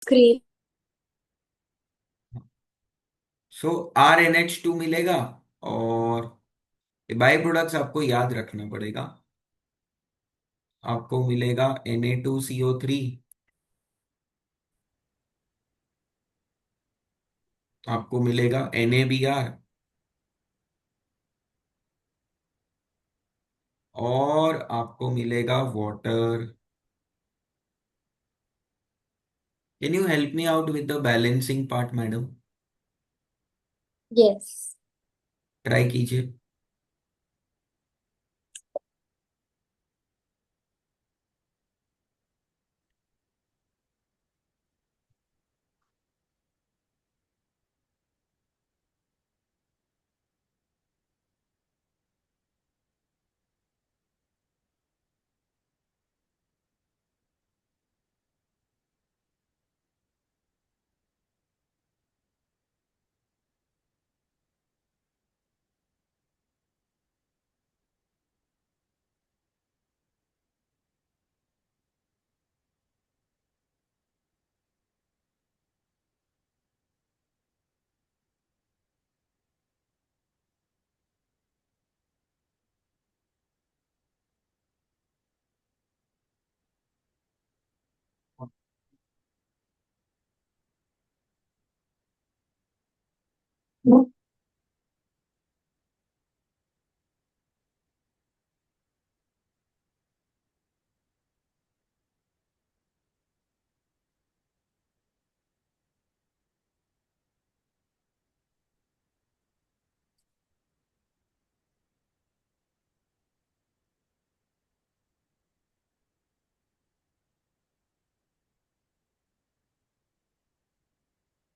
Screen. सो RnH2 मिलेगा। और by products आपको याद रखना पड़ेगा। आपको मिलेगा Na2CO3। आपको मिलेगा NaBr। और आपको मिलेगा water. Can you help me out with the balancing part madam? Yes. Try कीजिए।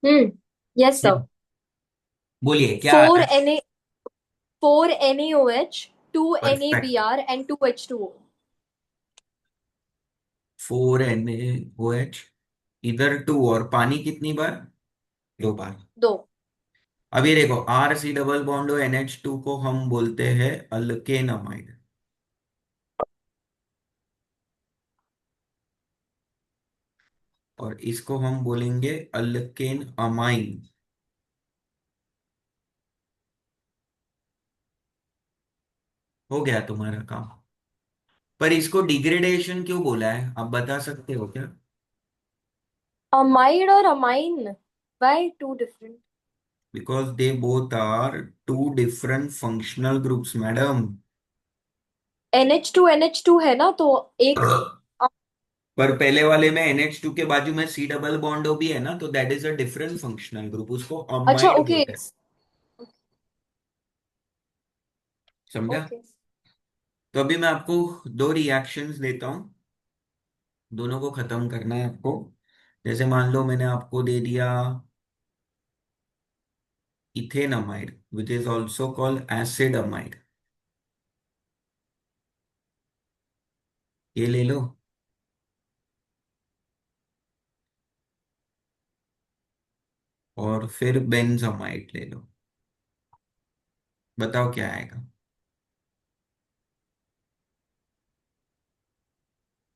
हम्म। Yes sir. बोलिए क्या फोर आया। N A 4 NaOH, two N A B perfect. R and 2H2O। 4NaOH। इधर 2 और पानी कितनी बार? 2 बार। दो। अब ये देखो RC डबल बॉन्ड NH2 को हम बोलते हैं अल्केनमाइड। और इसको हम बोलेंगे अल्केन अमाइन। हो गया तुम्हारा काम। पर इसको डिग्रेडेशन क्यों बोला है आप बता सकते हो क्या? अमाइड और amine, why two different? Because they both are two different functional groups madam. NH2 है ना, तो एक। पर पहले वाले में NH2 के बाजू में C डबल बॉन्ड भी है ना, तो that is a different functional group, उसको अच्छा, अमाइड ओके। बोलते हैं। समझा? ओके। तो अभी मैं आपको दो रिएक्शंस देता हूँ। दोनों को खत्म करना है आपको। जैसे मान लो मैंने आपको दे दिया ethanamide which is also called acid amide. ये ले लो। और फिर बेंजामाइड ले लो। बताओ क्या आएगा।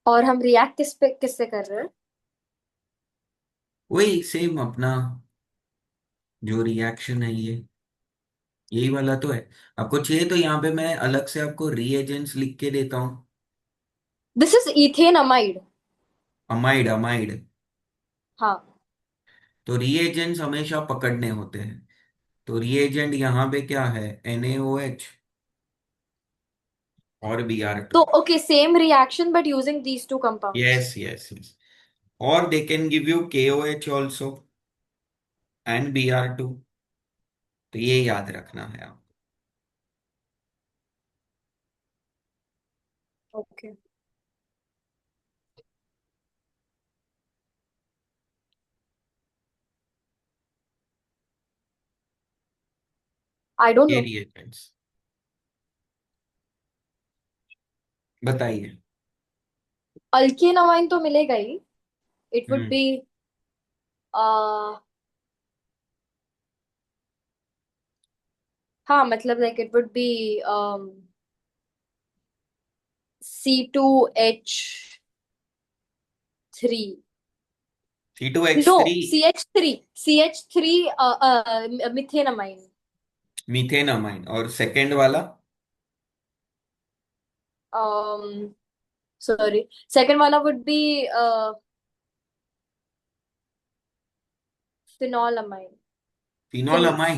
और हम रिएक्ट किससे कर रहे हैं? वही सेम अपना जो रिएक्शन है ये यही वाला तो है। आपको चाहिए तो यहाँ पे मैं अलग से आपको रीएजेंट्स लिख के देता हूँ। This is ethane amide. Amide amide. हाँ। तो रीएजेंट्स हमेशा पकड़ने होते हैं। तो रीएजेंट यहाँ पे क्या है? NaOH और Br2। तो okay, same reaction but using these two compounds. Yes yes yes. और they can give you KOH also and Br2। तो ये याद रखना है आप। ओके। आई डोंट ये नो। रिएजेंट्स बताइए। अल्केन अमाइन तो मिलेगा ही। It would hmm. बी हाँ, मतलब like it would be C2H3। C2H3 no, three CH3 methanamine. Methane और सेकंड वाला सॉरी, सेकंड वाला would be phenolamine. Phenolamine,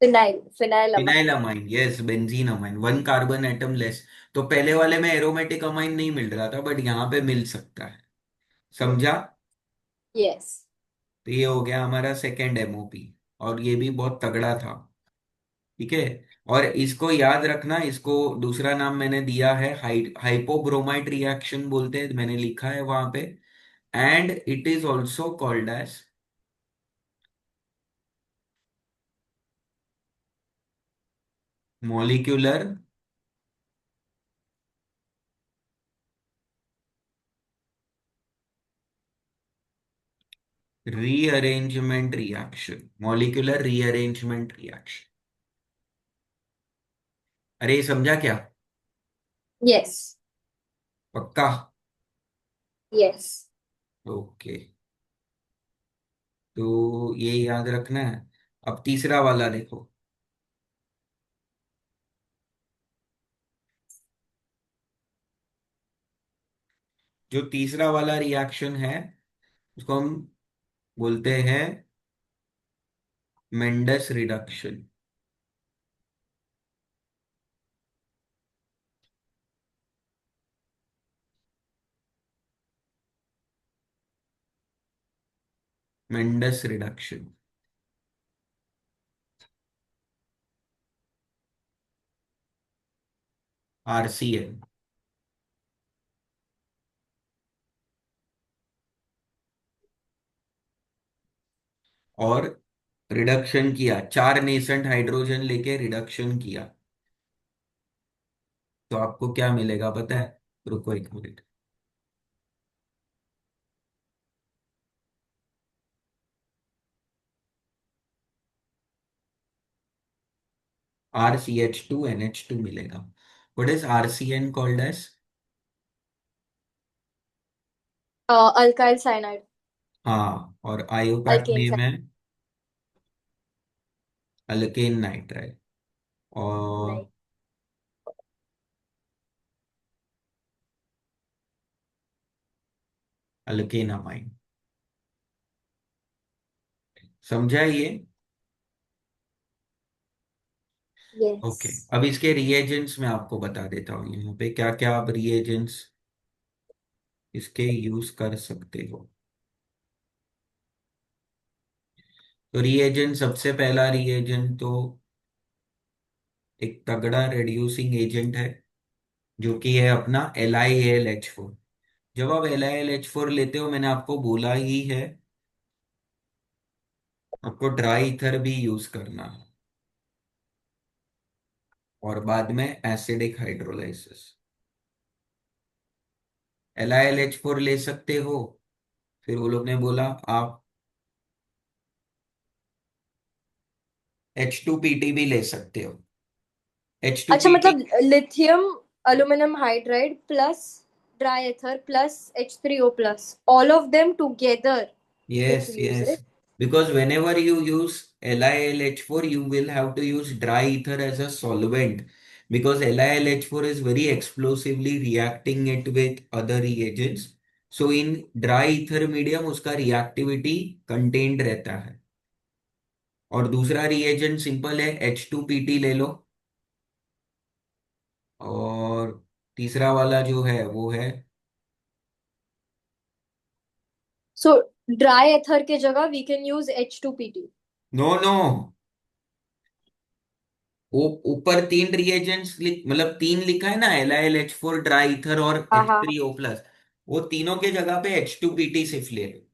phenyl. फिनाइलामाइन, yes, benzene amine, one carbon atom less. तो पहले वाले में एरोमेटिक अमाइन नहीं मिल रहा था, बट यहाँ पे मिल सकता है। समझा? यस. तो ये हो गया हमारा सेकंड एमओपी, और ये भी बहुत तगड़ा था। ठीक है। और इसको याद रखना, इसको दूसरा नाम मैंने दिया है, हाइपोब्रोमाइड रिएक्शन बोलते हैं, मैंने लिखा है वहां पे। And it is also called as molecular rearrangement reaction, molecular rearrangement reaction. अरे ये समझा क्या? यस. पक्का? यस. ओके, तो ये याद रखना है। अब तीसरा वाला देखो। जो तीसरा वाला रिएक्शन है उसको हम बोलते हैं Mendes reduction. Mendes reduction, RCL। और रिडक्शन किया, चार नेसेंट हाइड्रोजन लेके रिडक्शन किया, तो आपको क्या मिलेगा पता है? रुको एक मिनट। RCH2NH2 मिलेगा। What is RCN called as? Alkyl cyanide. हाँ, और आयो का अल्केन नेम है साइनाइड. अल्केन नाइट्राइल, और नहीं. Alkane amine. समझा ये? यस. ओके, अब इसके रिएजेंट्स मैं आपको बता देता हूँ, यहाँ पे क्या क्या आप रिएजेंट्स इसके यूज कर सकते हो। तो रिएजेंट, सबसे पहला रिएजेंट तो एक तगड़ा रिड्यूसिंग एजेंट है, जो कि है अपना LiAlH4। जब आप LiAlH4 लेते हो, मैंने आपको बोला ही है, आपको ड्राई ईथर भी यूज करना है, और बाद में एसिडिक हाइड्रोलाइसिस। LiLH4 ले सकते हो, फिर वो लोग ने बोला आप H2PT भी ले सकते हो। एच टू अच्छा, पी टी मतलब lithium aluminum hydride plus dry ether plus H3O+, all of them together we Yes, can use yes. it. Because whenever you use LiLH4, you will have to use dry ether as a solvent. Because LiLH4 is very explosively reacting it with other reagents. So in dry ether medium उसका reactivity contained रहता है। और दूसरा reagent simple है, H2PT ले लो। और तीसरा वाला जो है वो है, So ड्राई एथर के जगह we can use H2PT. No no, वो ऊपर तीन रिएजेंट्स मतलब तीन लिखा है ना, LiLH4, ड्राई ईथर और हाँ हाँ. H3O+। वो तीनों के जगह पे H2PT सिर्फ ले लो।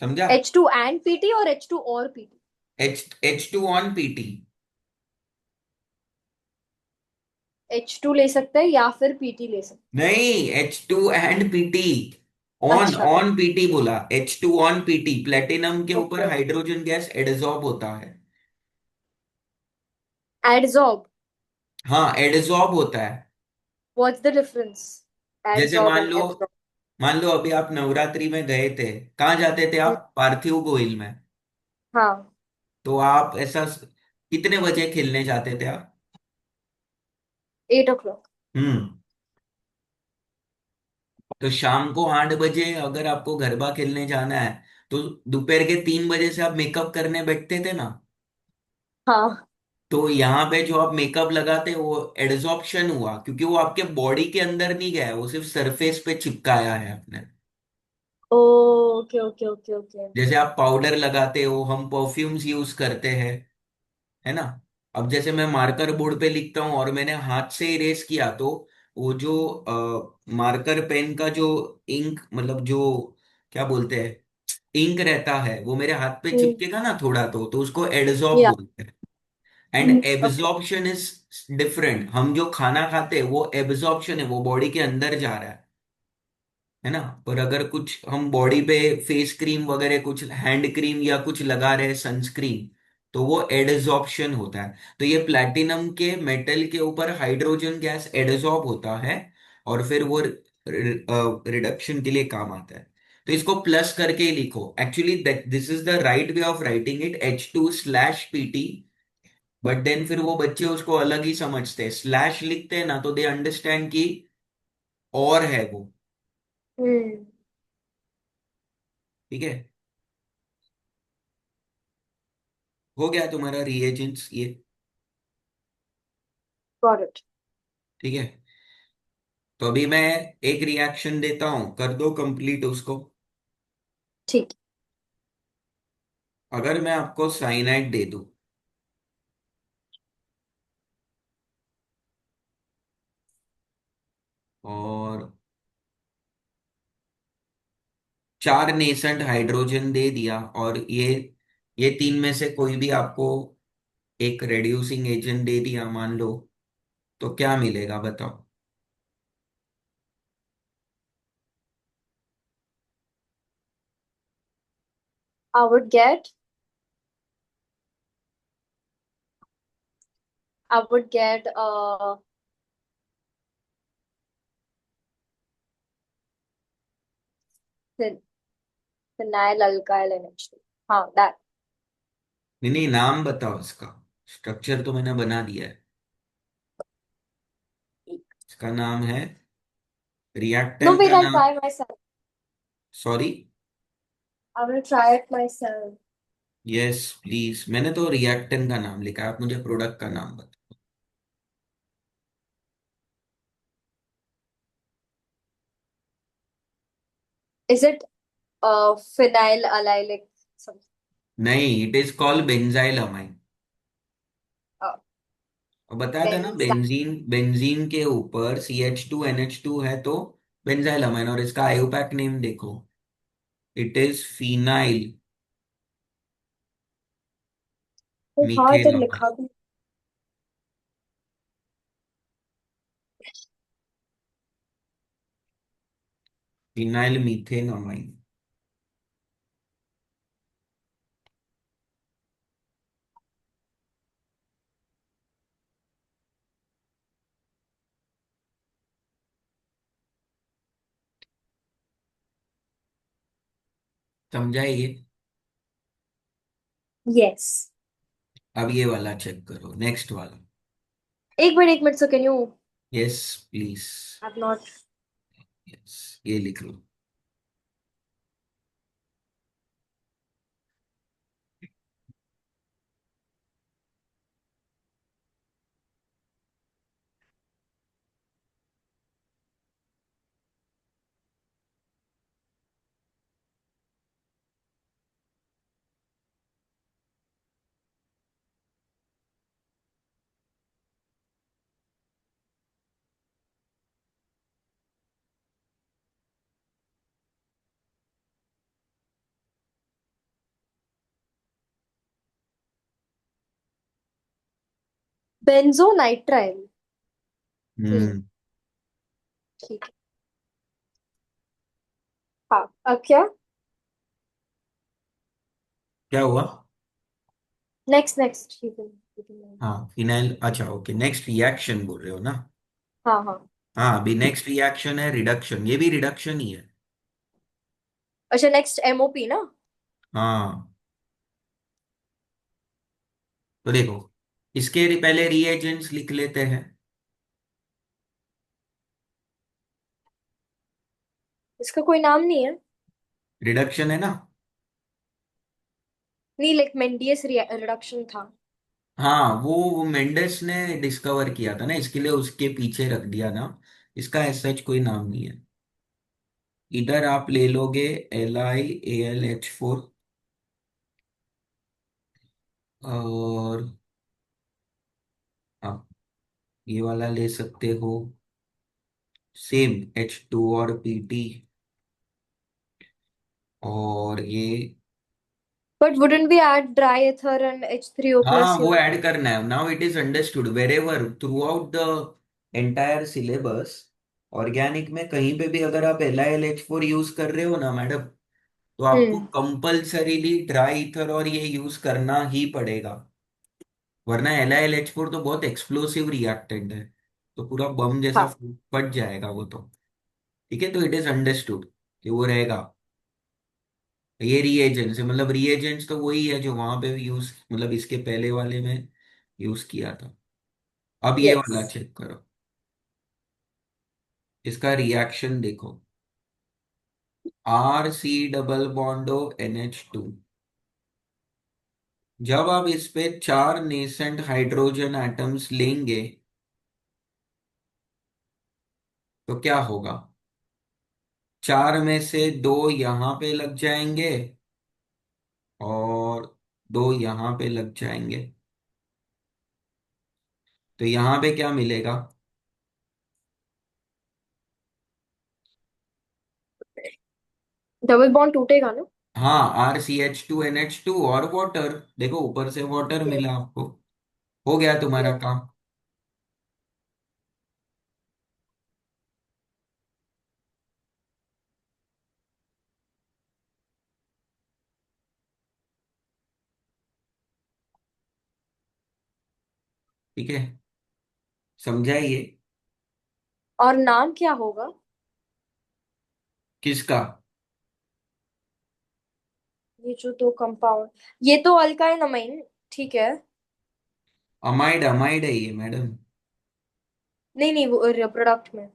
समझा? H2 and PT और H2 और PT? H2 on PT। H2 ले सकते हैं या फिर PT ले सकते नहीं, H2 एंड PT। हैं. ऑन अच्छा. ऑन PT बोला, H2 ऑन PT। प्लेटिनम के ओके ऊपर ओके. हाइड्रोजन गैस एडजॉर्ब होता है। एडजॉर्ब. हाँ, एडजॉर्ब होता है। What's the difference? जैसे एब्जॉर्ब एंड एब्जॉर्ब। मान लो अभी आप नवरात्रि में गए थे, कहाँ जाते थे आप? पार्थिव गोइल में। हाँ, तो आप ऐसा कितने बजे खेलने जाते थे आप? 8 o'clock। हम्म। तो शाम को 8 बजे अगर आपको गरबा खेलने जाना है, तो दोपहर के 3 बजे से आप मेकअप करने बैठते थे ना। हाँ। तो यहाँ पे जो आप मेकअप लगाते वो एड्सॉर्प्शन हुआ, क्योंकि वो आपके बॉडी के अंदर नहीं गया है, वो सिर्फ सरफेस पे चिपकाया है आपने। Okay okay okay okay. जैसे आप पाउडर लगाते हो, हम परफ्यूम्स यूज करते हैं, है ना। अब जैसे मैं मार्कर बोर्ड पे लिखता हूँ और मैंने हाथ से इरेज किया, तो वो जो मार्कर पेन का जो इंक, मतलब जो क्या बोलते हैं, इंक रहता है, वो मेरे हाथ पे हम्म। चिपकेगा ना थोड़ा, तो उसको एडजॉर्ब या। बोलते हैं। And okay. Absorption is different. हम जो खाना खाते हैं वो एब्जॉर्प्शन है, वो बॉडी के अंदर जा रहा है ना। पर अगर कुछ हम बॉडी पे फेस क्रीम वगैरह, कुछ हैंड क्रीम या कुछ लगा रहे हैं, सनस्क्रीन, तो वो एडजॉर्प्शन होता है। तो ये प्लैटिनम के मेटल के ऊपर हाइड्रोजन गैस एडजॉर्ब होता है, और फिर वो रिडक्शन के लिए काम आता है। तो इसको प्लस करके ही लिखो। Actually this is the right way of writing it, H2/PT। But then फिर वो बच्चे उसको अलग ही समझते हैं, स्लैश लिखते हैं ना, तो दे अंडरस्टैंड कि और है वो। हम्म। ठीक है। हो गया तुम्हारा रिएजेंट्स ये। Got it. ठीक है। तो अभी मैं एक रिएक्शन देता हूं, कर दो कंप्लीट उसको। ठीक। अगर मैं आपको साइनाइड दे दूं, और 4 नेसेंट हाइड्रोजन दे दिया, और ये तीन में से कोई भी आपको एक रेड्यूसिंग एजेंट दे दिया मान लो, तो क्या मिलेगा बताओ? I would get I would get phenyl alkyl NH2। हाँ, दैट। नहीं नहीं, नाम बताओ इसका। स्ट्रक्चर तो मैंने बना दिया है। इसका नाम है, नो, रिएक्टेंट वेट, का आई नाम। Try my self. Sorry. I will try it my self. Yes please, मैंने तो रिएक्टेंट का नाम लिखा है, आप मुझे प्रोडक्ट का नाम बताओ। इज इट फिनाइल अलाइलिक नहीं, it is called benzyl amine. और बताया था ना, बेंजा? बेंजीन, बेंजीन के ऊपर CH2NH2 है, तो बेंजाइल अमाइन। और इसका आयोपैक नेम देखो, इट इज फिनाइल हाँ, मीथेन इधर अमाइन। लिखा भी। Phenyl methane amine. समझाइए। यस। अब ये वाला चेक करो, नेक्स्ट वाला। एक minute, so can you? Yes please. I not. Yes, ये लिख लो। बेंजोनाइट्राइल। हम्म। ठीक है। हाँ, अब क्या? क्या हुआ? Next next. हाँ फिनाइल, अच्छा ओके, नेक्स्ट रिएक्शन बोल रहे हो ना। हाँ हाँ। हाँ, अभी नेक्स्ट रिएक्शन है रिडक्शन, ये भी रिडक्शन ही है। अच्छा, नेक्स्ट एमओपी ना। हाँ, तो देखो, इसके पहले रिएजेंट्स लिख लेते हैं। इसका कोई नाम नहीं है। रिडक्शन है ना। नहीं, लाइक मेंडियस रिडक्शन था। हाँ, वो मेंडेस ने डिस्कवर किया था ना, इसके लिए उसके पीछे रख दिया ना। इसका ऐसा सच कोई नाम नहीं है। इधर आप ले लोगे LiAlH4, और आप ये वाला ले सकते हो, सेम H2 और PT, और ये। But wouldn't be add dry ether and H3O हाँ, प्लस वो हियर? ऐड करना है। Now it is understood wherever throughout the entire syllabus. Organic में कहीं पे भी अगर आप LiLH4 यूज कर रहे हो ना मैडम, तो आपको हम्म। कंपल्सरीली ड्राई ईथर और ये यूज करना ही पड़ेगा। वरना LiLH4 तो बहुत एक्सप्लोसिव रिएक्टेंट है, तो पूरा बम जैसा हाँ। फट जाएगा वो तो। ठीक है, तो इट इज अंडरस्टूड कि वो रहेगा। ये रिएजेंट्स है, मतलब रिएजेंट्स तो वही है जो वहां पे यूज, मतलब इसके पहले वाले में यूज किया था। अब ये यस। वाला चेक करो, इसका रिएक्शन देखो। RC डबल बॉन्डो NH2, जब आप इस पे 4 नेसेंट हाइड्रोजन एटम्स लेंगे तो क्या होगा? 4 में से 2 यहां पे लग जाएंगे और 2 यहां पे लग जाएंगे। तो यहां पे क्या मिलेगा? डबल बॉन्ड टूटेगा ना? हाँ, RCH2NH2 और वाटर। देखो, ऊपर से वाटर मिला आपको। हो गया तुम्हारा यस। काम। ठीक है, समझाइए। और नाम क्या होगा? किसका? ये जो दो कंपाउंड, ये तो अल्काइल अमाइन, ठीक है। अमाइड, अमाइड है ये मैडम। नहीं नहीं, वो प्रोडक्ट में।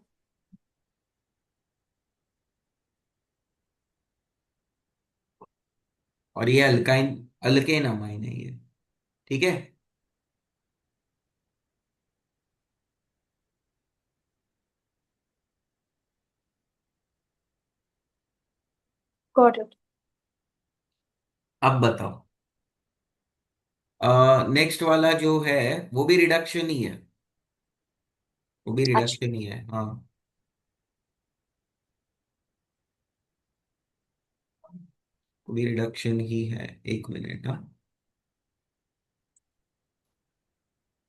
और ये अल्काइन, अल्केन अमाइन है ये। ठीक है। Got it. अब बताओ, नेक्स्ट वाला जो है वो भी रिडक्शन ही है। वो भी अच्छा। रिडक्शन ही है, हाँ। वो भी रिडक्शन ही है। एक मिनट, हाँ।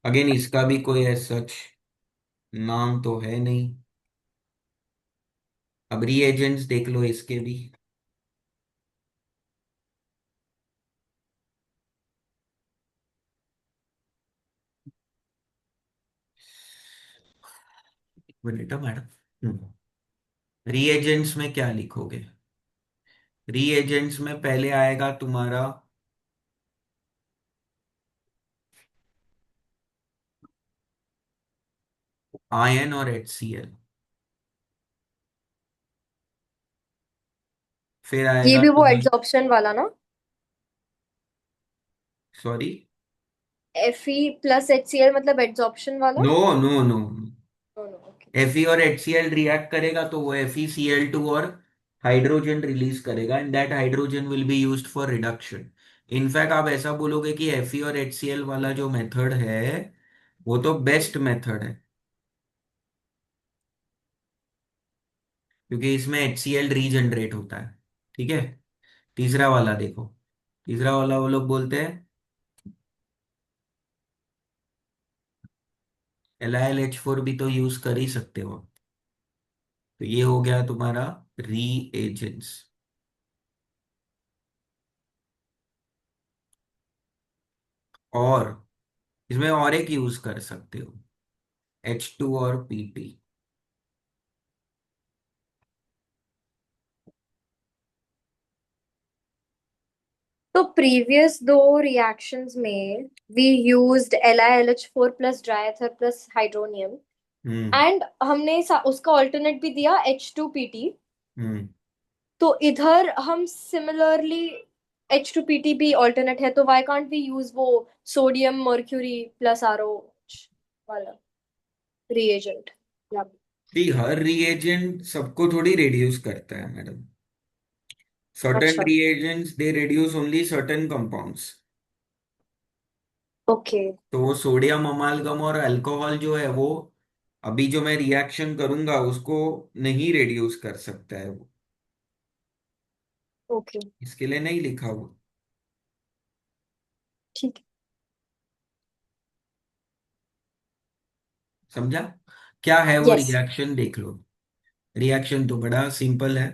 अगेन इसका भी कोई सच नाम तो है नहीं। अब रीएजेंट्स देख लो इसके भी। एक मिनट मैडम। रीएजेंट्स में क्या लिखोगे? रीएजेंट्स में पहले आएगा तुम्हारा आयन और HCl। फिर ये आएगा भी वो तुम्हारा, एड्सॉर्प्शन वाला ना? सॉरी, Fe+HCl मतलब एड्सॉर्प्शन वाला? No no no, no no, okay. Fe और HCl रिएक्ट करेगा तो वो FeCl2 और हाइड्रोजन रिलीज करेगा, and that hydrogen will be used for reduction. In fact आप ऐसा बोलोगे कि Fe और HCl वाला जो मेथड है वो तो बेस्ट मेथड है, क्योंकि इसमें HCl रीजनरेट होता है। ठीक है। तीसरा वाला देखो, तीसरा वाला वो लोग बोलते हैं LiLH4 भी तो यूज कर ही सकते हो। तो ये हो गया तुम्हारा रीएजेंट्स। और इसमें और एक यूज कर सकते हो, H2 और PT। तो प्रीवियस दो रिएक्शंस में we used LiLH4 plus dry ether plus hydronium, hmm. And हमने उसका ऑल्टरनेट भी दिया H2PT। हम्म। तो इधर हम सिमिलरली H2PT भी ऑल्टरनेट है, तो व्हाई कांट वी यूज वो सोडियम मर्क्यूरी प्लस RO वाला रिएजेंट? सी, हर रिएजेंट सबको थोड़ी रिड्यूस करता है मैडम। सर्टेन अच्छा। reagents they reduce only certain compounds। Okay. तो वो सोडियम अमालगम और अल्कोहल जो है वो अभी जो मैं रिएक्शन करूंगा उसको नहीं रिड्यूस कर सकता है वो। ओके। इसके लिए नहीं लिखा हुआ। ठीक है। समझा? क्या है वो यस। रिएक्शन देख लो। रिएक्शन तो बड़ा सिंपल है।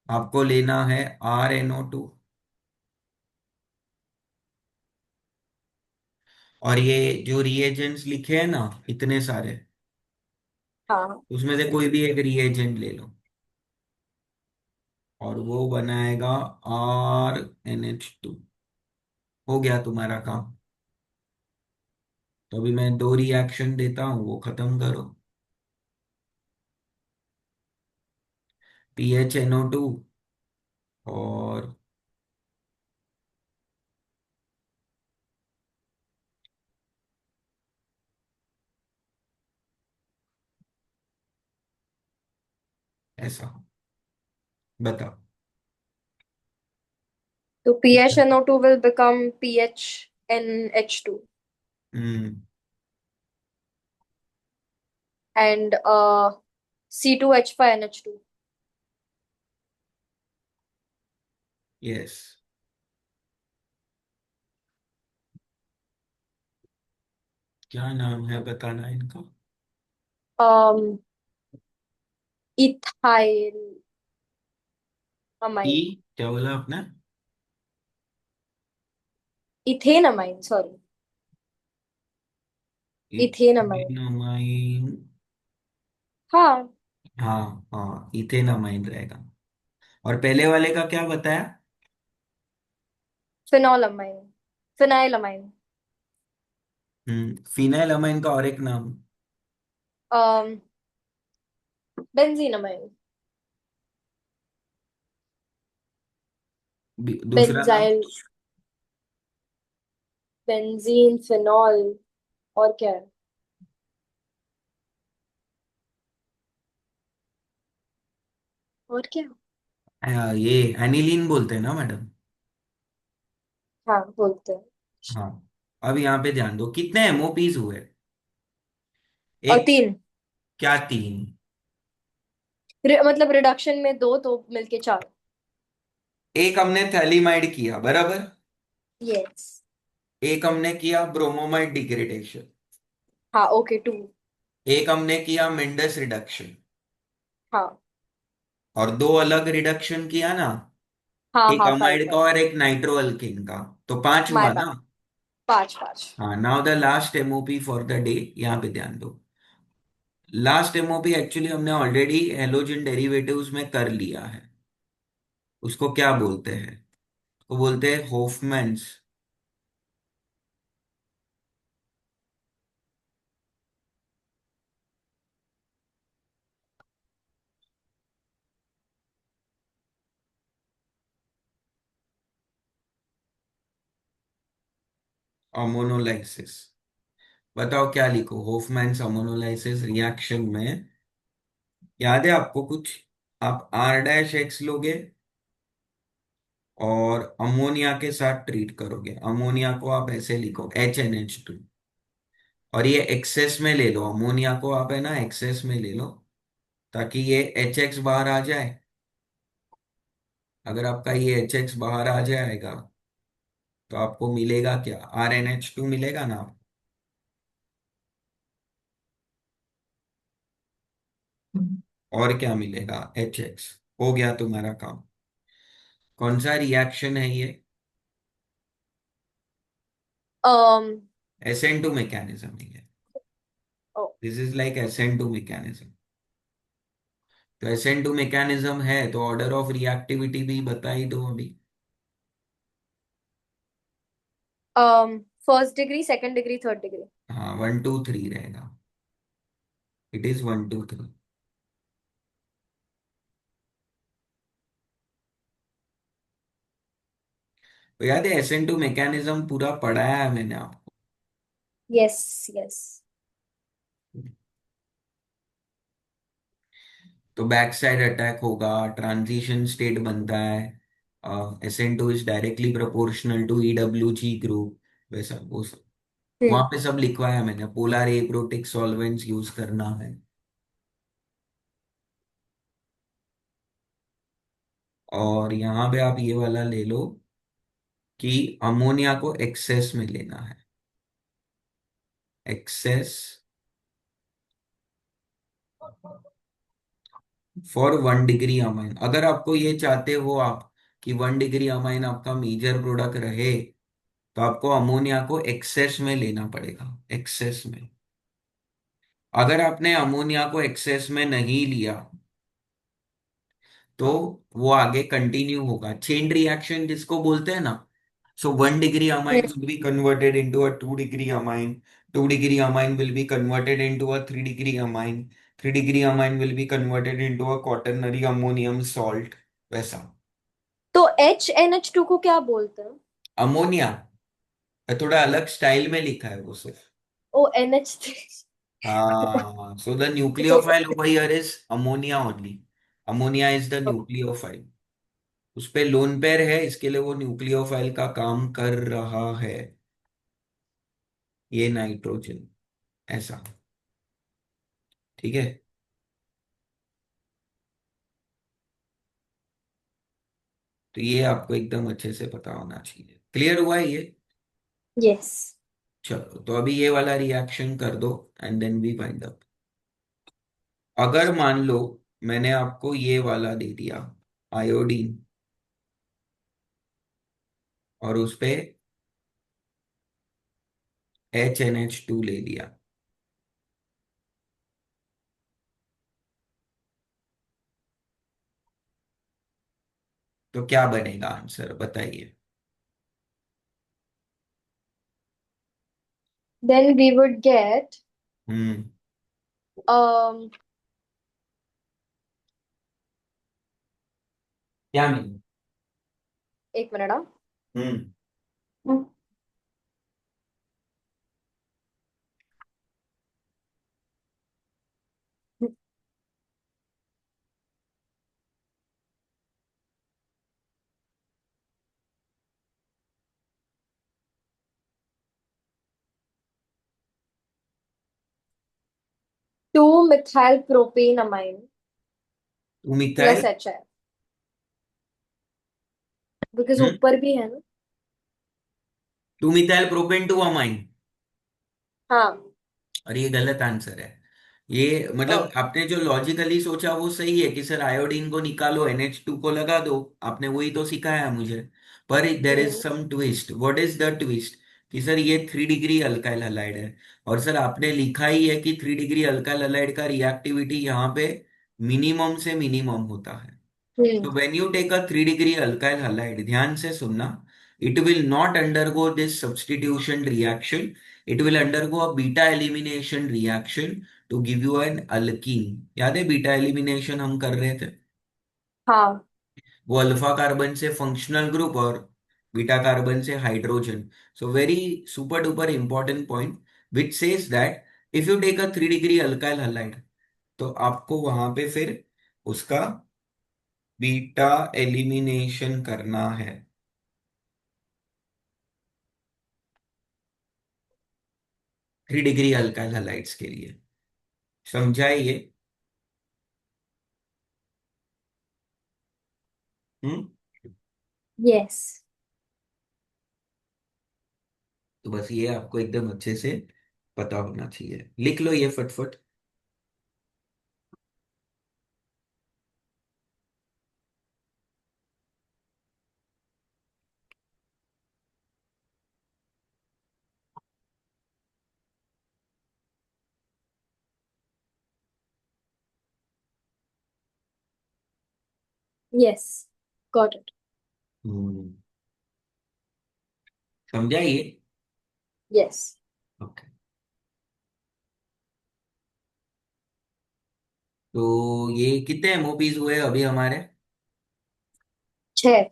आपको लेना है RnO2, और ये जो रिएजेंट्स लिखे हैं ना इतने सारे, हाँ। उसमें से कोई भी एक रिएजेंट ले लो और वो बनाएगा RnH2। हो गया तुम्हारा काम। तो अभी मैं दो रिएक्शन देता हूँ, वो खत्म करो। PHNO2 और ऐसा। बताओ। तो PHNO2 will become PHNH2 hmm. and C2H5NH2। Yes. क्या नाम है बताना इनका। um ethyl uh, amine. क्या बोला आपने? Ethane amine, sorry. Ethane amine. Ethanamine. हाँ। हाँ हाँ, इथेनमाइन रहेगा। और पहले वाले का क्या बताया? Phenol amine, phenyl amine. Phenyl amine का और एक नाम। um benzene amine. दूसरा नाम। बेंजाइल, बेंजीन, फिनॉल, और क्या है? और क्या? ये एनिलीन बोलते हैं ना मैडम। हाँ, बोलते हैं। हाँ। अब यहाँ पे ध्यान दो, कितने एमओपीज हुए? और एक। 3। क्या तीन? मतलब रिडक्शन में 2, तो मिलके 4। एक हमने थैलीमाइड किया बराबर। यस। एक हमने किया ब्रोमोमाइड डिग्रेडेशन। हाँ, ओके, 2। एक हमने किया मेंडस रिडक्शन। हाँ और दो अलग रिडक्शन किया ना, हाँ एक हाँ, 5 अमाइड का 5। और एक नाइट्रोअल्केन का। तो पांच माय हुआ बैड। ना। 5 5। हाँ, now the last MOP for the day. यहाँ पे ध्यान दो। लास्ट एमओपी एक्चुअली हमने ऑलरेडी हेलोजन डेरिवेटिव्स में कर लिया है। उसको क्या बोलते हैं? वो बोलते हैं होफमैन्स अमोनोलाइसिस। बताओ क्या लिखो, होफमैन्स अमोनोलाइसिस रिएक्शन में। याद है आपको कुछ? आप R-X लोगे और अमोनिया के साथ ट्रीट करोगे। अमोनिया को आप ऐसे लिखो HNH2। और ये एक्सेस में ले लो, अमोनिया को आप है ना एक्सेस में ले लो, ताकि ये HX बाहर आ जाए। अगर आपका ये HX बाहर आ जाएगा तो आपको मिलेगा क्या? RnH2 मिलेगा ना। और क्या मिलेगा? HX। हो गया तुम्हारा काम। कौन सा रिएक्शन है ये? um SN2 मैकेनिज्म है। Oh, this is like SN2 mechanism. तो SN2 मैकेनिज्म है तो ऑर्डर ऑफ रिएक्टिविटी भी बता ही दो अभी। First degree, second degree, third degree. हाँ, 1 2 3 रहेगा। It is 1 2 3। तो याद है SN2 मैकेनिज्म पूरा पढ़ाया है मैंने आपको। Yes yes. तो बैक साइड अटैक होगा, ट्रांजिशन स्टेट बनता है, SN2 is directly proportional to EWG group, वैसा वो सब वहां हम्म। पे सब लिखवाया मैंने। पोलर एप्रोटिक सॉल्वेंट्स यूज करना है। और यहाँ पे आप ये वाला ले लो कि अमोनिया को एक्सेस में लेना है। Excess for 1 degree amine. अगर आपको ये चाहते हो आप कि 1 डिग्री अमाइन आपका मेजर प्रोडक्ट रहे, तो आपको अमोनिया को एक्सेस में लेना पड़ेगा, एक्सेस में। अगर आपने अमोनिया को एक्सेस में नहीं लिया तो वो आगे कंटिन्यू होगा, चेन रिएक्शन जिसको बोलते हैं ना। सो 1 degree amine hmm. Will be converted into a 2 degree amine, 2 degree amine will be converted into a 3 degree amine, 3 degree amine will be converted into a quaternary ammonium salt, वैसा। तो HNH2 को क्या बोलते हैं? अमोनिया थोड़ा अलग style में लिखा है वो सिर्फ। ओ NH3। हाँ, सो द तो nucleophile over here is ammonia only. Ammonia is the nucleophile. उस पे लोन पेयर है, इसके लिए वो न्यूक्लियोफाइल का काम कर रहा है, ये नाइट्रोजन, ऐसा। ठीक है। तो ये आपको एकदम अच्छे से पता होना चाहिए। क्लियर हुआ है ये? यस। चलो, तो अभी ये वाला रिएक्शन कर दो and then we find out. अगर मान लो मैंने आपको ये वाला दे दिया, आयोडीन, और उस पे HNH2 ले लिया, तो क्या बनेगा आंसर बताइए। Then we would get hmm. um क्या नहीं। एक मिनट। हम्म। हाँ। 2 methyl propanamine two plus methyl. HI, because hmm. ऊपर भी है ना। 2 मिथाइल प्रोपेन 2 अमाइन। हाँ। और ये गलत आंसर है। ये ओ। मतलब आपने जो लॉजिकली सोचा वो सही है कि सर आयोडीन को निकालो, NH2 को लगा दो, आपने वही तो सिखाया मुझे। पर there is hmm. Some twist. What is the twist? कि सर ये 3 डिग्री अल्काइल हलाइड है, और सर आपने लिखा ही है कि 3 डिग्री अल्काइल हलाइड का रिएक्टिविटी यहाँ पे मिनिमम से मिनिमम होता है। हम्म। So when you take a 3 degree alkyl halide, ध्यान से सुनना, it will not undergo this substitution reaction. It will undergo a beta elimination reaction to give you an alkene. याद है बीटा एलिमिनेशन हम कर रहे थे? हाँ। वो अल्फा कार्बन से फंक्शनल ग्रुप और बीटा कार्बन से hydrogen. So very super duper important point which says that if you take a 3 degree alkyl halide, तो आपको वहां पे फिर उसका बीटा एलिमिनेशन करना है, 3 डिग्री अल्काइल हलाइड्स के लिए। समझाइए। हम्म। यस। तो बस ये आपको एकदम अच्छे से पता होना चाहिए, लिख लो ये फटफट। Yes, got it. हम्म। समझाइए। यस। ओके। तो ये कितने एमओपीज हुए अभी हमारे? 6।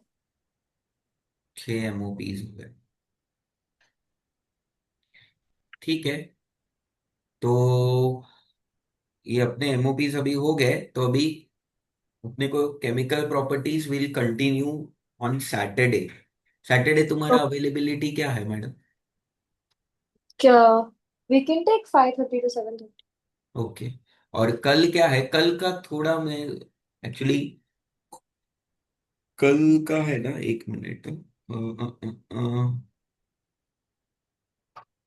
6 एमओपीज हुए। ठीक है। तो ये अपने एमओपीज अभी हो गए, तो अभी अपने को chemical properties will continue on Saturday. Saturday तुम्हारा अवेलेबिलिटी क्या है मैडम? क्या, we can take 5:30 to 7:30। Okay. और कल क्या है? कल का थोड़ा मैं एक्चुअली, कल का है ना, 1 मिनट।